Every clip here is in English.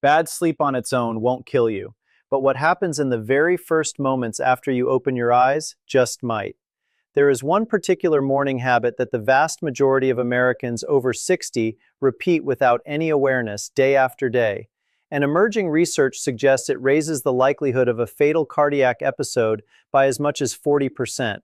Bad sleep on its own won't kill you, but what happens in the very first moments after you open your eyes just might. There is one particular morning habit that the vast majority of Americans over 60 repeat without any awareness day after day. And emerging research suggests it raises the likelihood of a fatal cardiac episode by as much as 40%.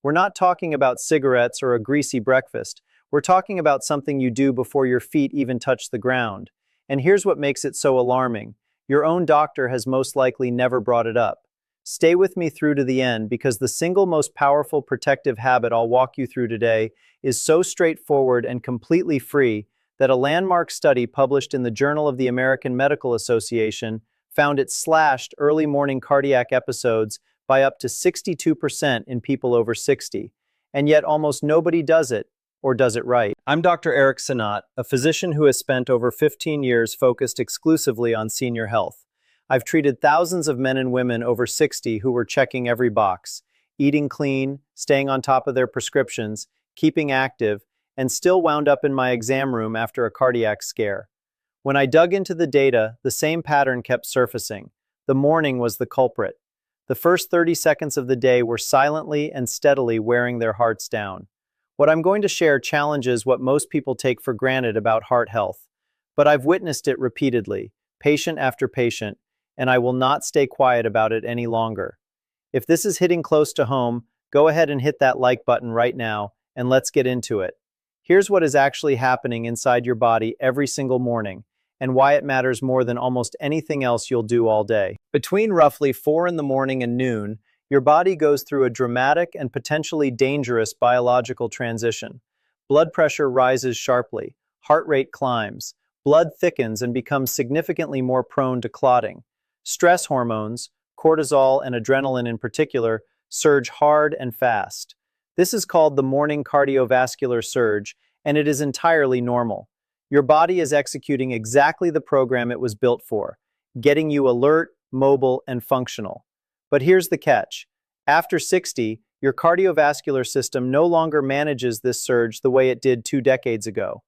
We're not talking about cigarettes or a greasy breakfast. We're talking about something you do before your feet even touch the ground. And here's what makes it so alarming. Your own doctor has most likely never brought it up. Stay with me through to the end because the single most powerful protective habit I'll walk you through today is so straightforward and completely free that a landmark study published in the Journal of the American Medical Association found it slashed early morning cardiac episodes by up to 62% in people over 60. And yet almost nobody does it, or does it right. I'm Dr. Eric Sanat, a physician who has spent over 15 years focused exclusively on senior health. I've treated thousands of men and women over 60 who were checking every box, eating clean, staying on top of their prescriptions, keeping active, and still wound up in my exam room after a cardiac scare. When I dug into the data, the same pattern kept surfacing. The morning was the culprit. The first 30 seconds of the day were silently and steadily wearing their hearts down. What I'm going to share challenges what most people take for granted about heart health. But I've witnessed it repeatedly, patient after patient, and I will not stay quiet about it any longer. If this is hitting close to home, go ahead and hit that like button right now, and let's get into it. Here's what is actually happening inside your body every single morning, and why it matters more than almost anything else you'll do all day. Between roughly 4 in the morning and noon, your body goes through a dramatic and potentially dangerous biological transition. Blood pressure rises sharply, heart rate climbs, blood thickens and becomes significantly more prone to clotting. Stress hormones, cortisol and adrenaline in particular, surge hard and fast. This is called the morning cardiovascular surge, and it is entirely normal. Your body is executing exactly the program it was built for, getting you alert, mobile, and functional. But here's the catch. After 60, your cardiovascular system no longer manages this surge the way it did 2 decades ago.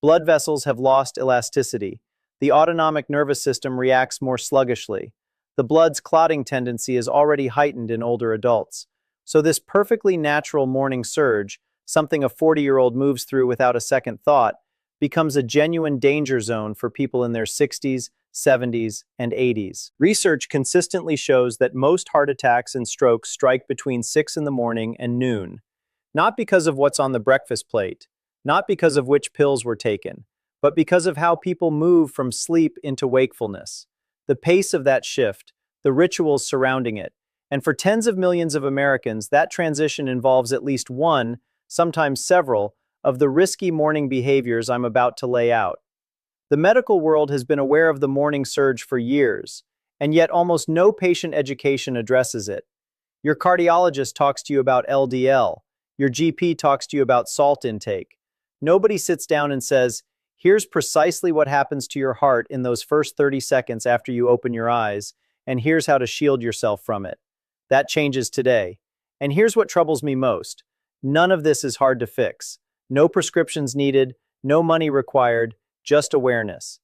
Blood vessels have lost elasticity. The autonomic nervous system reacts more sluggishly. The blood's clotting tendency is already heightened in older adults. So this perfectly natural morning surge, something a 40-year-old moves through without a second thought, becomes a genuine danger zone for people in their 60s, 70s, and 80s. Research consistently shows that most heart attacks and strokes strike between 6 in the morning and noon. Not because of what's on the breakfast plate, not because of which pills were taken, but because of how people move from sleep into wakefulness. The pace of that shift, the rituals surrounding it, and for tens of millions of Americans, that transition involves at least one, sometimes several, of the risky morning behaviors I'm about to lay out. The medical world has been aware of the morning surge for years, and yet almost no patient education addresses it. Your cardiologist talks to you about LDL. Your GP talks to you about salt intake. Nobody sits down and says, here's precisely what happens to your heart in those first 30 seconds after you open your eyes, and here's how to shield yourself from it. That changes today. And here's what troubles me most. None of this is hard to fix. No prescriptions needed, no money required, just awareness.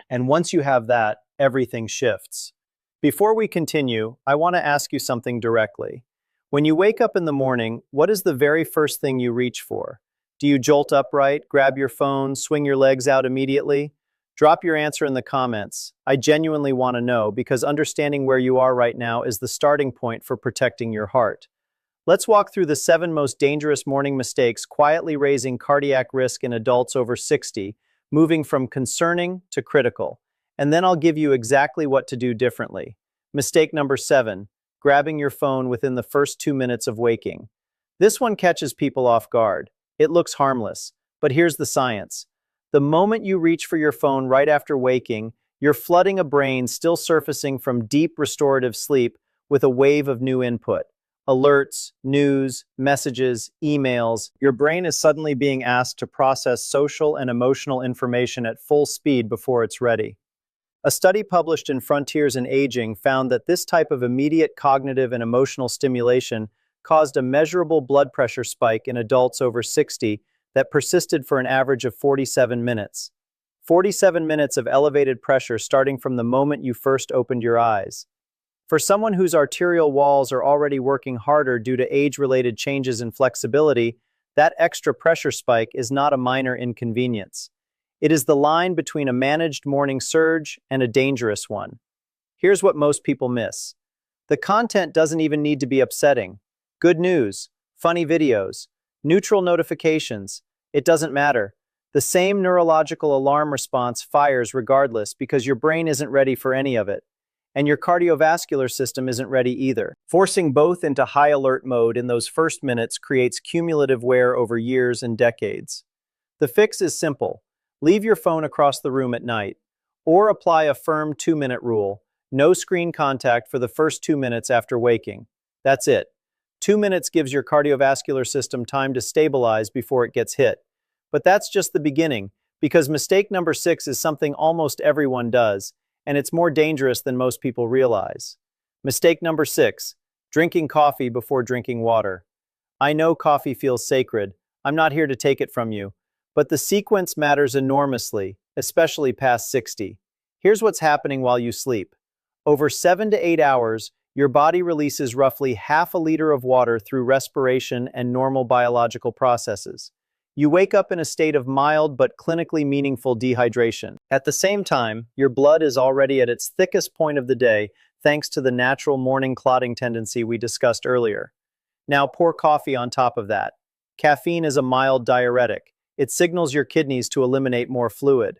And once you have that, everything shifts. Before we continue, I want to ask you something directly. When you wake up in the morning, what is the very first thing you reach for? Do you jolt upright, grab your phone, swing your legs out immediately? Drop your answer in the comments. I genuinely want to know because understanding where you are right now is the starting point for protecting your heart. Let's walk through the 7 most dangerous morning mistakes quietly raising cardiac risk in adults over 60, moving from concerning to critical. And then I'll give you exactly what to do differently. Mistake number 7, grabbing your phone within the first 2 minutes of waking. This one catches people off guard. It looks harmless, but here's the science. The moment you reach for your phone right after waking, you're flooding a brain still surfacing from deep restorative sleep with a wave of new input. Alerts, news, messages, emails. Your brain is suddenly being asked to process social and emotional information at full speed before it's ready. A study published in Frontiers in Aging found that this type of immediate cognitive and emotional stimulation caused a measurable blood pressure spike in adults over 60 that persisted for an average of 47 minutes. 47 minutes of elevated pressure starting from the moment you first opened your eyes. For someone whose arterial walls are already working harder due to age-related changes in flexibility, that extra pressure spike is not a minor inconvenience. It is the line between a managed morning surge and a dangerous one. Here's what most people miss. The content doesn't even need to be upsetting. Good news, funny videos, neutral notifications, it doesn't matter. The same neurological alarm response fires regardless because your brain isn't ready for any of it. And your cardiovascular system isn't ready either. Forcing both into high alert mode in those first minutes creates cumulative wear over years and decades. The fix is simple. Leave your phone across the room at night, or apply a firm 2-minute rule. No screen contact for the first 2 minutes after waking. That's it. 2 minutes gives your cardiovascular system time to stabilize before it gets hit. But that's just the beginning, because mistake number 6 is something almost everyone does, and it's more dangerous than most people realize. Mistake number 6, drinking coffee before drinking water. I know coffee feels sacred. I'm not here to take it from you. But the sequence matters enormously, especially past 60. Here's what's happening while you sleep. Over 7 to 8 hours, your body releases roughly half a liter of water through respiration and normal biological processes. You wake up in a state of mild but clinically meaningful dehydration. At the same time, your blood is already at its thickest point of the day thanks to the natural morning clotting tendency we discussed earlier. Now pour coffee on top of that. Caffeine is a mild diuretic. It signals your kidneys to eliminate more fluid.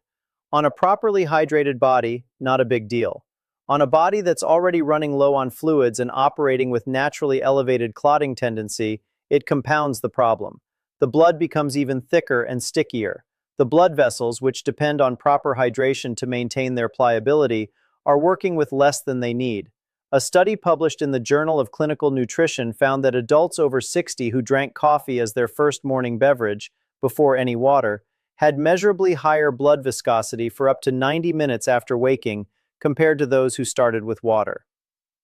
On a properly hydrated body, not a big deal. On a body that's already running low on fluids and operating with naturally elevated clotting tendency, it compounds the problem. The blood becomes even thicker and stickier. The blood vessels, which depend on proper hydration to maintain their pliability, are working with less than they need. A study published in the Journal of Clinical Nutrition found that adults over 60 who drank coffee as their first morning beverage, before any water, had measurably higher blood viscosity for up to 90 minutes after waking compared to those who started with water.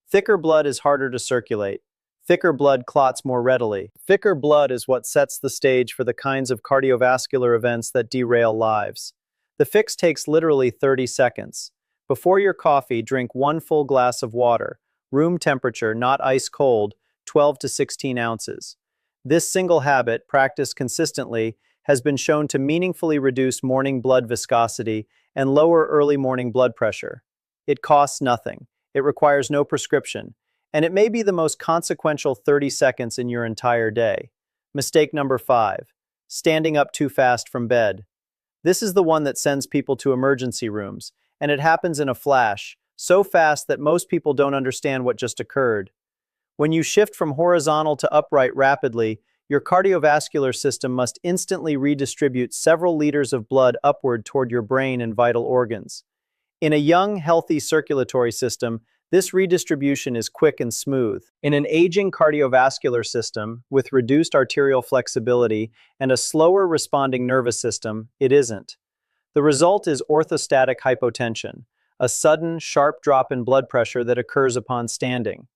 Thicker blood is harder to circulate. Thicker blood clots more readily. Thicker blood is what sets the stage for the kinds of cardiovascular events that derail lives. The fix takes literally 30 seconds. Before your coffee, drink 1 full glass of water, room temperature, not ice cold, 12 to 16 ounces. This single habit, practiced consistently, has been shown to meaningfully reduce morning blood viscosity and lower early morning blood pressure. It costs nothing. It requires no prescription. And it may be the most consequential 30 seconds in your entire day. Mistake number 5, standing up too fast from bed. This is the one that sends people to emergency rooms, and it happens in a flash, so fast that most people don't understand what just occurred. When you shift from horizontal to upright rapidly, your cardiovascular system must instantly redistribute several liters of blood upward toward your brain and vital organs. In a young, healthy circulatory system, this redistribution is quick and smooth. In an aging cardiovascular system, with reduced arterial flexibility and a slower responding nervous system, it isn't. The result is orthostatic hypotension, a sudden, sharp drop in blood pressure that occurs upon standing.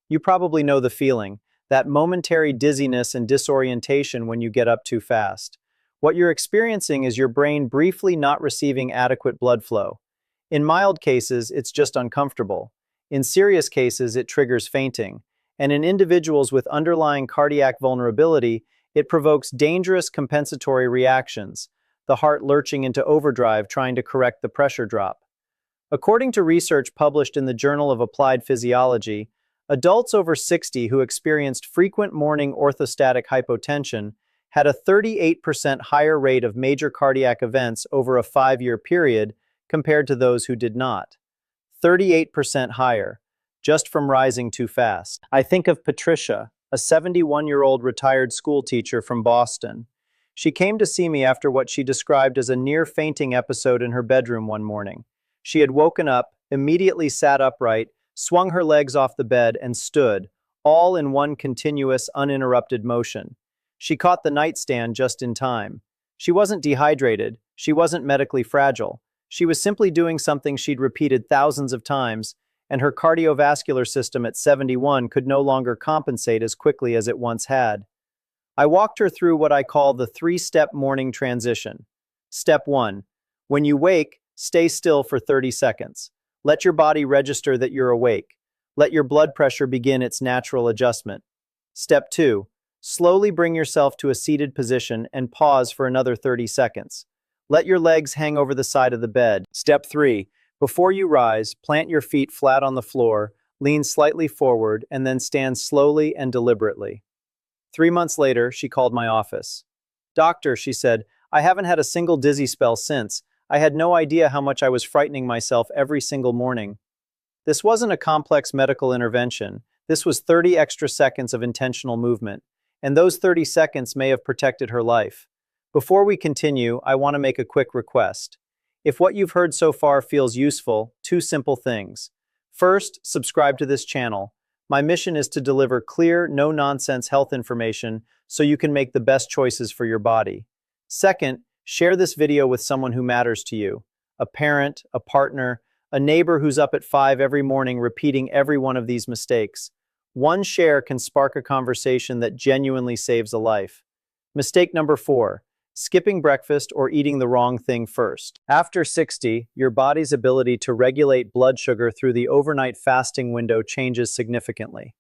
You probably know the feeling, that momentary dizziness and disorientation when you get up too fast. What you're experiencing is your brain briefly not receiving adequate blood flow. In mild cases, it's just uncomfortable. In serious cases, it triggers fainting. And in individuals with underlying cardiac vulnerability, it provokes dangerous compensatory reactions, the heart lurching into overdrive trying to correct the pressure drop. According to research published in the Journal of Applied Physiology, adults over 60 who experienced frequent morning orthostatic hypotension had a 38% higher rate of major cardiac events over a 5-year period compared to those who did not. 38% higher, just from rising too fast. I think of Patricia, a 71-year-old retired school teacher from Boston. She came to see me after what she described as a near-fainting episode in her bedroom one morning. She had woken up, immediately sat upright, swung her legs off the bed, and stood, all in one continuous, uninterrupted motion. She caught the nightstand just in time. She wasn't dehydrated. She wasn't medically fragile. She was simply doing something she'd repeated thousands of times, and her cardiovascular system at 71 could no longer compensate as quickly as it once had. I walked her through what I call the 3-step morning transition. Step 1. When you wake, stay still for 30 seconds. Let your body register that you're awake. Let your blood pressure begin its natural adjustment. Step 2. Slowly bring yourself to a seated position and pause for another 30 seconds. Let your legs hang over the side of the bed. Step 3. Before you rise, plant your feet flat on the floor, lean slightly forward, and then stand slowly and deliberately. 3 months later, she called my office. "Doctor," she said, "I haven't had a single dizzy spell since. I had no idea how much I was frightening myself every single morning." This wasn't a complex medical intervention. This was 30 extra seconds of intentional movement, and those 30 seconds may have protected her life. Before we continue, I want to make a quick request. If what you've heard so far feels useful, 2 simple things. First, subscribe to this channel. My mission is to deliver clear, no-nonsense health information so you can make the best choices for your body. Second, share this video with someone who matters to you. A parent, a partner, a neighbor who's up at 5 every morning repeating every one of these mistakes. One share can spark a conversation that genuinely saves a life. Mistake number 4. Skipping breakfast or eating the wrong thing first. After 60, your body's ability to regulate blood sugar through the overnight fasting window changes significantly.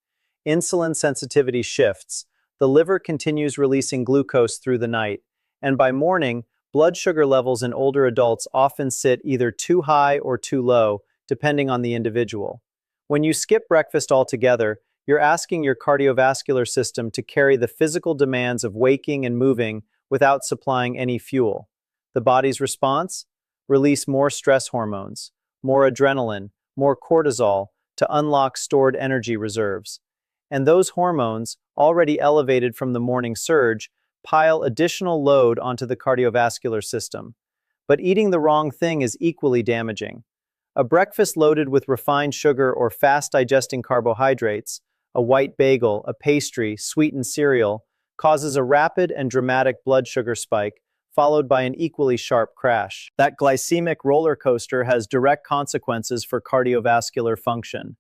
Insulin sensitivity shifts, the liver continues releasing glucose through the night, and by morning, blood sugar levels in older adults often sit either too high or too low, depending on the individual. When you skip breakfast altogether, you're asking your cardiovascular system to carry the physical demands of waking and moving without supplying any fuel. The body's response? Release more stress hormones, more adrenaline, more cortisol to unlock stored energy reserves. And those hormones, already elevated from the morning surge, pile additional load onto the cardiovascular system. But eating the wrong thing is equally damaging. A breakfast loaded with refined sugar or fast-digesting carbohydrates, a white bagel, a pastry, sweetened cereal, causes a rapid and dramatic blood sugar spike, followed by an equally sharp crash. That glycemic roller coaster has direct consequences for cardiovascular function.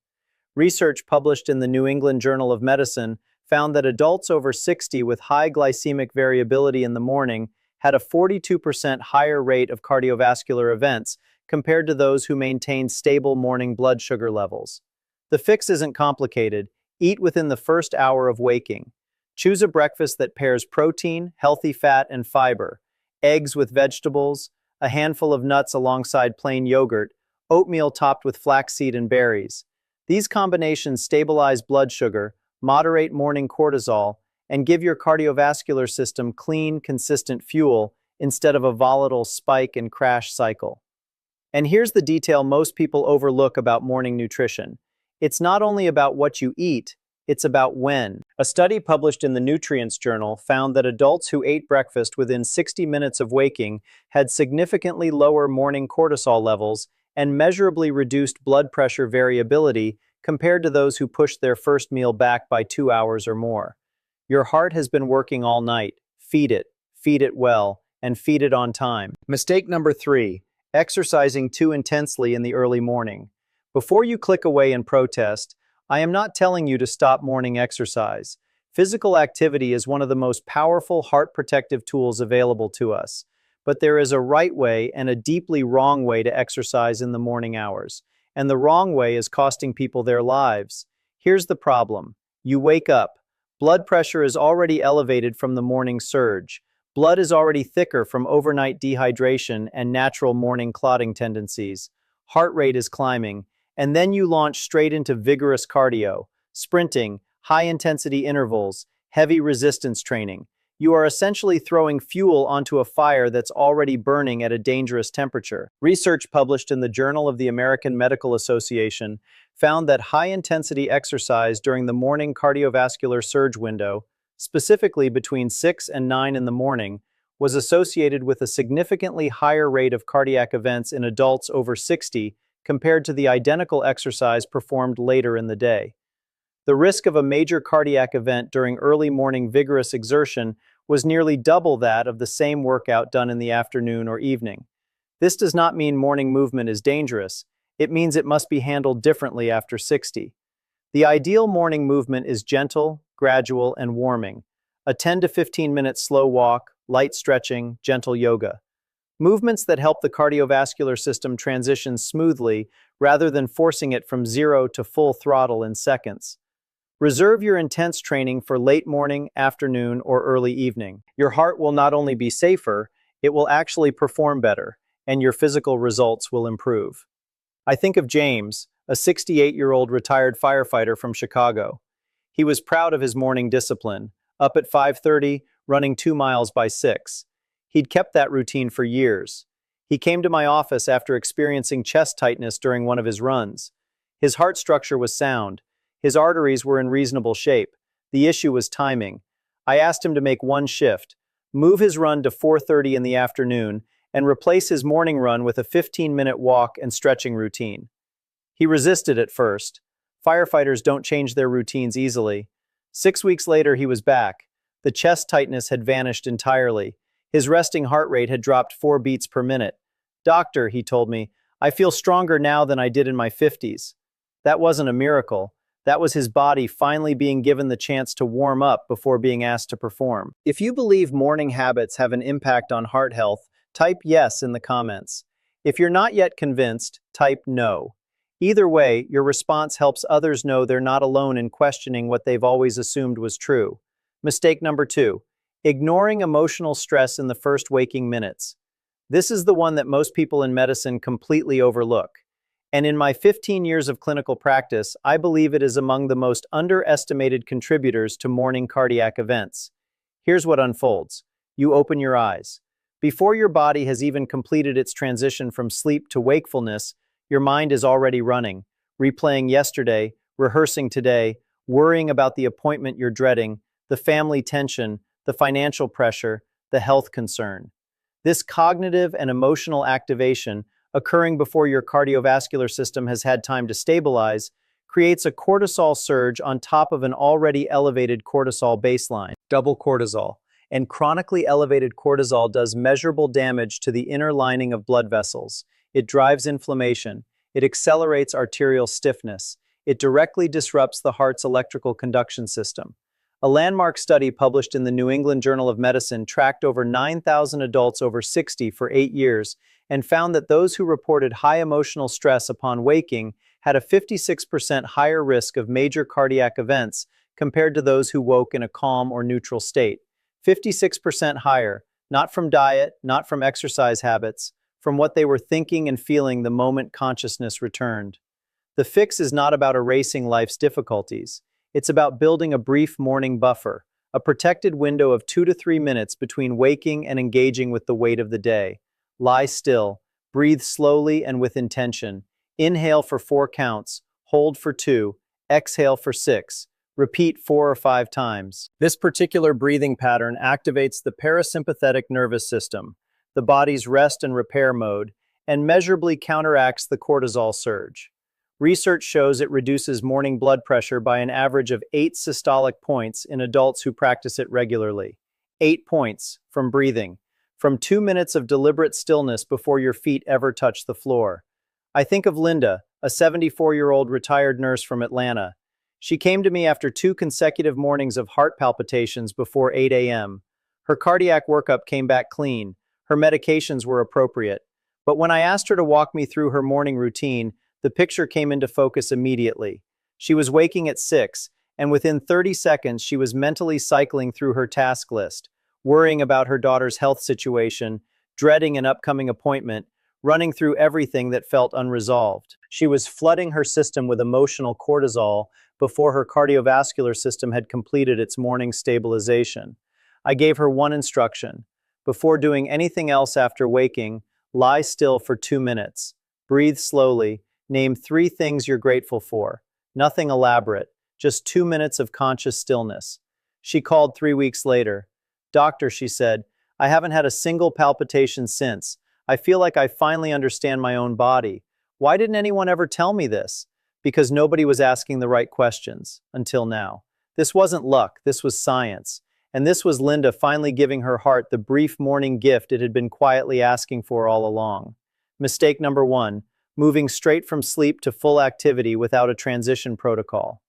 Research published in the New England Journal of Medicine found that adults over 60 with high glycemic variability in the morning had a 42% higher rate of cardiovascular events compared to those who maintained stable morning blood sugar levels. The fix isn't complicated. Eat within the first hour of waking. Choose a breakfast that pairs protein, healthy fat, and fiber, eggs with vegetables, a handful of nuts alongside plain yogurt, oatmeal topped with flaxseed and berries. These combinations stabilize blood sugar, moderate morning cortisol, and give your cardiovascular system clean, consistent fuel instead of a volatile spike and crash cycle. And here's the detail most people overlook about morning nutrition. It's not only about what you eat, it's about when. A study published in the Nutrients Journal found that adults who ate breakfast within 60 minutes of waking had significantly lower morning cortisol levels and measurably reduced blood pressure variability compared to those who pushed their first meal back by 2 hours or more. Your heart has been working all night. Feed it well, and feed it on time. Mistake number 3, exercising too intensely in the early morning. Before you click away in protest, I am not telling you to stop morning exercise. Physical activity is one of the most powerful heart protective tools available to us. But there is a right way and a deeply wrong way to exercise in the morning hours. And the wrong way is costing people their lives. Here's the problem. You wake up. Blood pressure is already elevated from the morning surge. Blood is already thicker from overnight dehydration and natural morning clotting tendencies. Heart rate is climbing. And then you launch straight into vigorous cardio, sprinting, high-intensity intervals, heavy resistance training. You are essentially throwing fuel onto a fire that's already burning at a dangerous temperature. Research published in the Journal of the American Medical Association found that high-intensity exercise during the morning cardiovascular surge window, specifically between 6 and 9 in the morning, was associated with a significantly higher rate of cardiac events in adults over 60 compared to the identical exercise performed later in the day. The risk of a major cardiac event during early morning vigorous exertion was nearly double that of the same workout done in the afternoon or evening. This does not mean morning movement is dangerous. It means it must be handled differently after 60. The ideal morning movement is gentle, gradual, and warming. A 10 to 15 minute slow walk, light stretching, gentle yoga. movements that help the cardiovascular system transition smoothly rather than forcing it from zero to full throttle in seconds. Reserve your intense training for late morning, afternoon, or early evening. Your heart will not only be safer, it will actually perform better, and your physical results will improve. I think of James, a 68-year-old retired firefighter from Chicago. He was proud of his morning discipline, up at 5:30, running 2 miles by 6. He'd kept that routine for years. He came to my office after experiencing chest tightness during one of his runs. His heart structure was sound. His arteries were in reasonable shape. The issue was timing. I asked him to make one shift, move his run to 4:30 in the afternoon, and replace his morning run with a 15-minute walk and stretching routine. He resisted at first. Firefighters don't change their routines easily. 6 weeks later, he was back. The chest tightness had vanished entirely. His resting heart rate had dropped 4 beats per minute. "Doctor," he told me, "I feel stronger now than I did in my 50s." That wasn't a miracle. That was his body finally being given the chance to warm up before being asked to perform. If you believe morning habits have an impact on heart health, type yes in the comments. If you're not yet convinced, type no. Either way, your response helps others know they're not alone in questioning what they've always assumed was true. Mistake number 2, ignoring emotional stress in the first waking minutes. This is the one that most people in medicine completely overlook. And in my 15 years of clinical practice, I believe it is among the most underestimated contributors to morning cardiac events. Here's what unfolds. You open your eyes. Before your body has even completed its transition from sleep to wakefulness, your mind is already running, replaying yesterday, rehearsing today, worrying about the appointment you're dreading, the family tension, the financial pressure, the health concern. This cognitive and emotional activation, occurring before your cardiovascular system has had time to stabilize, creates a cortisol surge on top of an already elevated cortisol baseline. Double cortisol. And chronically elevated cortisol does measurable damage to the inner lining of blood vessels. It drives inflammation. It accelerates arterial stiffness. It directly disrupts the heart's electrical conduction system. A landmark study published in the New England Journal of Medicine tracked over 9,000 adults over 60 for 8 years and found that those who reported high emotional stress upon waking had a 56% higher risk of major cardiac events compared to those who woke in a calm or neutral state. 56% higher, not from diet, not from exercise habits, from what they were thinking and feeling the moment consciousness returned. The fix is not about erasing life's difficulties. It's about building a brief morning buffer, a protected window of 2 to 3 minutes between waking and engaging with the weight of the day. Lie still, breathe slowly and with intention. Inhale for 4 counts, hold for 2, exhale for 6. Repeat 4 or 5 times. This particular breathing pattern activates the parasympathetic nervous system, the body's rest and repair mode, and measurably counteracts the cortisol surge. Research shows it reduces morning blood pressure by an average of 8 systolic points in adults who practice it regularly. 8 points from breathing, from 2 minutes of deliberate stillness before your feet ever touch the floor. I think of Linda, a 74-year-old retired nurse from Atlanta. She came to me after 2 consecutive mornings of heart palpitations before 8 a.m. Her cardiac workup came back clean. Her medications were appropriate. But when I asked her to walk me through her morning routine, the picture came into focus immediately. She was waking at 6, and within 30 seconds she was mentally cycling through her task list, worrying about her daughter's health situation, dreading an upcoming appointment, running through everything that felt unresolved. She was flooding her system with emotional cortisol before her cardiovascular system had completed its morning stabilization. I gave her one instruction. Before doing anything else after waking, lie still for 2 minutes. Breathe slowly. Name 3 things you're grateful for. Nothing elaborate, just 2 minutes of conscious stillness. She called 3 weeks later. "Doctor," she said, "I haven't had a single palpitation since. I feel like I finally understand my own body. Why didn't anyone ever tell me this?" Because nobody was asking the right questions, until now. This wasn't luck, this was science. And this was Linda finally giving her heart the brief morning gift it had been quietly asking for all along. Mistake number 1, moving straight from sleep to full activity without a transition protocol.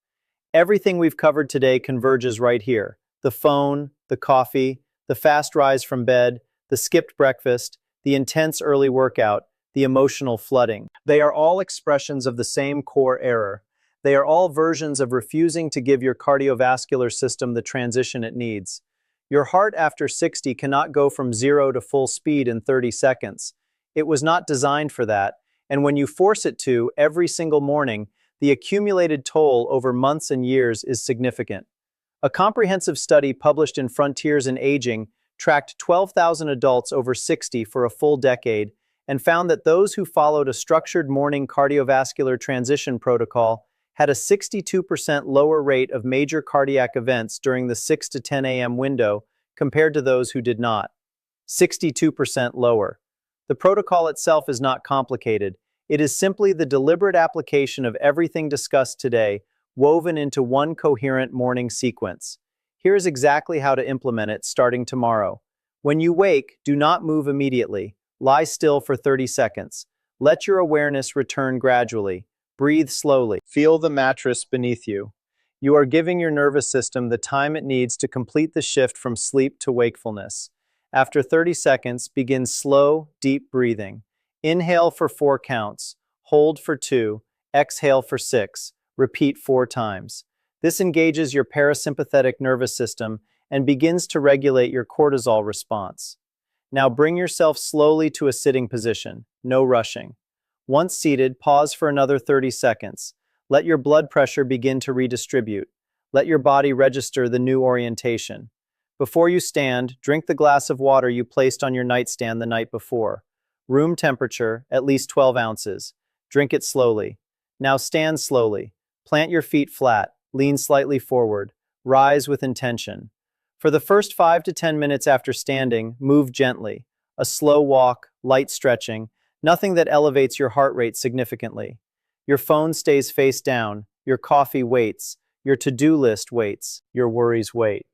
Everything we've covered today converges right here. The phone, the coffee, the fast rise from bed, the skipped breakfast, the intense early workout, the emotional flooding. They are all expressions of the same core error. They are all versions of refusing to give your cardiovascular system the transition it needs. Your heart after 60 cannot go from 0 to full speed in 30 seconds. It was not designed for that, and when you force it to every single morning, the accumulated toll over months and years is significant. A comprehensive study published in Frontiers in Aging tracked 12,000 adults over 60 for a full decade and found that those who followed a structured morning cardiovascular transition protocol had a 62% lower rate of major cardiac events during the 6 to 10 a.m. window compared to those who did not. 62% lower. The protocol itself is not complicated. It is simply the deliberate application of everything discussed today, woven into one coherent morning sequence. Here is exactly how to implement it starting tomorrow. When you wake, do not move immediately. Lie still for 30 seconds. Let your awareness return gradually. Breathe slowly. Feel the mattress beneath you. You are giving your nervous system the time it needs to complete the shift from sleep to wakefulness. After 30 seconds, begin slow, deep breathing. Inhale for 4 counts, hold for 2, exhale for 6, repeat 4 times. This engages your parasympathetic nervous system and begins to regulate your cortisol response. Now bring yourself slowly to a sitting position, no rushing. Once seated, pause for another 30 seconds. Let your blood pressure begin to redistribute. Let your body register the new orientation. Before you stand, drink the glass of water you placed on your nightstand the night before. Room temperature, at least 12 ounces. Drink it slowly. Now stand slowly. Plant your feet flat, lean slightly forward. Rise with intention. For the first 5 to 10 minutes after standing, move gently. A slow walk, light stretching, nothing that elevates your heart rate significantly. Your phone stays face down, your coffee waits, your to-do list waits, your worries wait.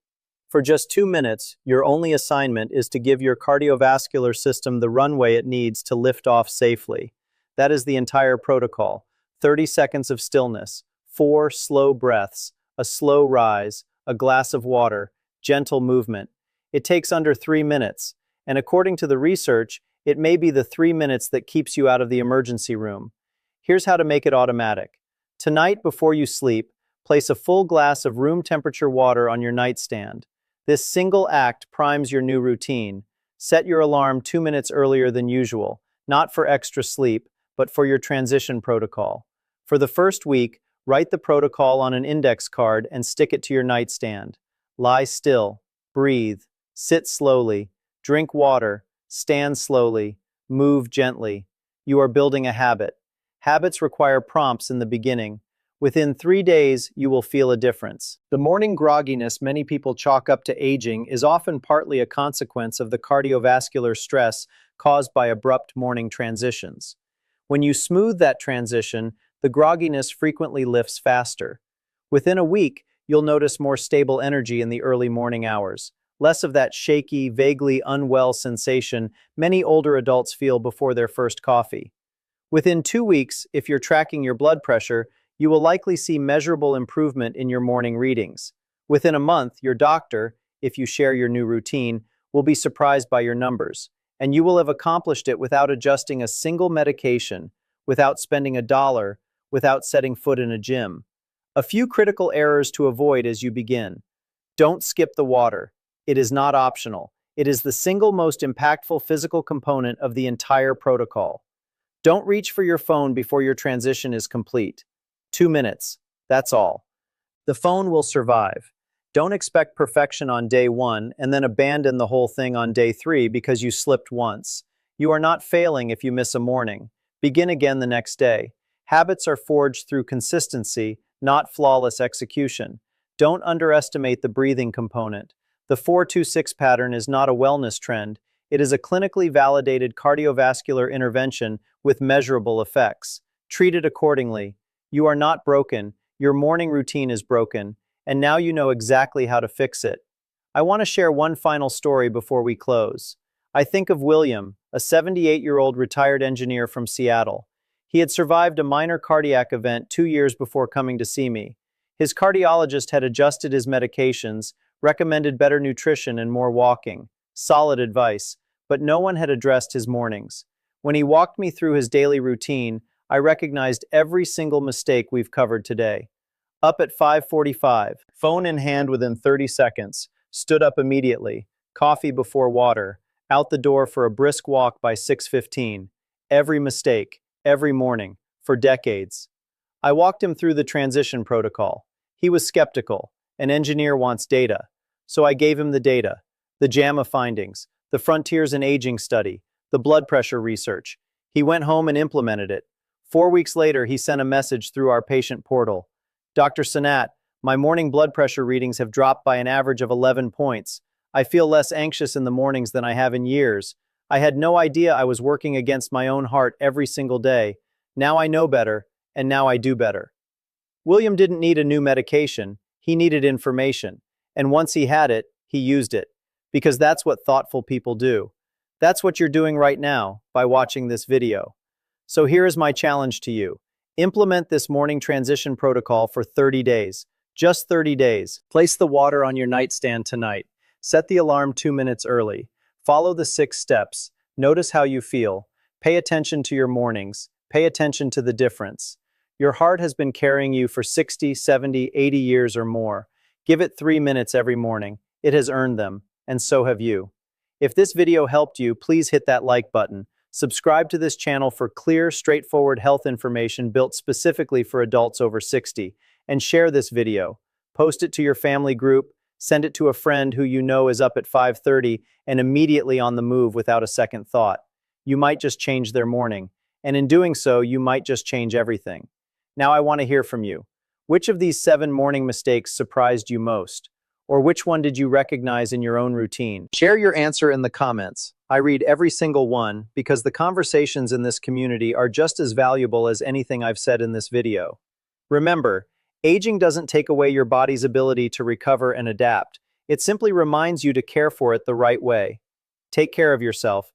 For just 2 minutes, your only assignment is to give your cardiovascular system the runway it needs to lift off safely. That is the entire protocol. 30 seconds of stillness, 4 slow breaths, a slow rise, a glass of water, gentle movement. It takes under 3 minutes, and according to the research, it may be the 3 minutes that keeps you out of the emergency room. Here's how to make it automatic. Tonight, before you sleep, place a full glass of room temperature water on your nightstand. This single act primes your new routine. Set your alarm 2 minutes earlier than usual, not for extra sleep, but for your transition protocol. For the first week, write the protocol on an index card and stick it to your nightstand. Lie still, breathe, sit slowly, drink water, stand slowly, move gently. You are building a habit. Habits require prompts in the beginning. Within 3 days, you will feel a difference. The morning grogginess many people chalk up to aging is often partly a consequence of the cardiovascular stress caused by abrupt morning transitions. When you smooth that transition, the grogginess frequently lifts faster. Within a week, you'll notice more stable energy in the early morning hours, less of that shaky, vaguely unwell sensation many older adults feel before their first coffee. Within 2 weeks, if you're tracking your blood pressure, you will likely see measurable improvement in your morning readings. Within a month, your doctor, if you share your new routine, will be surprised by your numbers, and you will have accomplished it without adjusting a single medication, without spending $1, without setting foot in a gym. A few critical errors to avoid as you begin. Don't skip the water. It is not optional. It is the single most impactful physical component of the entire protocol. Don't reach for your phone before your transition is complete. 2 minutes. That's all. The phone will survive. Don't expect perfection on day 1 and then abandon the whole thing on day 3 because you slipped once. You are not failing if you miss a morning. Begin again the next day. Habits are forged through consistency, not flawless execution. Don't underestimate the breathing component. The 4-2-6 pattern is not a wellness trend. It is a clinically validated cardiovascular intervention with measurable effects. Treat it accordingly. You are not broken, your morning routine is broken, and now you know exactly how to fix it. I want to share one final story before we close. I think of William, a 78-year-old retired engineer from Seattle. He had survived a minor cardiac event 2 years before coming to see me. His cardiologist had adjusted his medications, recommended better nutrition and more walking. Solid advice, but no one had addressed his mornings. When he walked me through his daily routine, I recognized every single mistake we've covered today. Up at 5:45, phone in hand within 30 seconds, stood up immediately, coffee before water, out the door for a brisk walk by 6:15. Every mistake, every morning, for decades. I walked him through the transition protocol. He was skeptical. An engineer wants data. So I gave him the data, the JAMA findings, the Frontiers in Aging study, the blood pressure research. He went home and implemented it. 4 weeks later, he sent a message through our patient portal. Dr. Sanat, my morning blood pressure readings have dropped by an average of 11 points. I feel less anxious in the mornings than I have in years. I had no idea I was working against my own heart every single day. Now I know better, and now I do better. William didn't need a new medication, he needed information. And once he had it, he used it. Because that's what thoughtful people do. That's what you're doing right now by watching this video. So here is my challenge to you. Implement this morning transition protocol for 30 days. Just 30 days. Place the water on your nightstand tonight. Set the alarm 2 minutes early. Follow the 6 steps. Notice how you feel. Pay attention to your mornings. Pay attention to the difference. Your heart has been carrying you for 60, 70, 80 years or more. Give it 3 minutes every morning. It has earned them, and so have you. If this video helped you, please hit that like button. Subscribe to this channel for clear, straightforward health information built specifically for adults over 60. And share this video. Post it to your family group, send it to a friend who you know is up at 5:30 and immediately on the move without a second thought. You might just change their morning, and in doing so, you might just change everything. Now I want to hear from you. Which of these 7 morning mistakes surprised you most? Or which one did you recognize in your own routine? Share your answer in the comments. I read every single one because the conversations in this community are just as valuable as anything I've said in this video. Remember, aging doesn't take away your body's ability to recover and adapt. It simply reminds you to care for it the right way. Take care of yourself,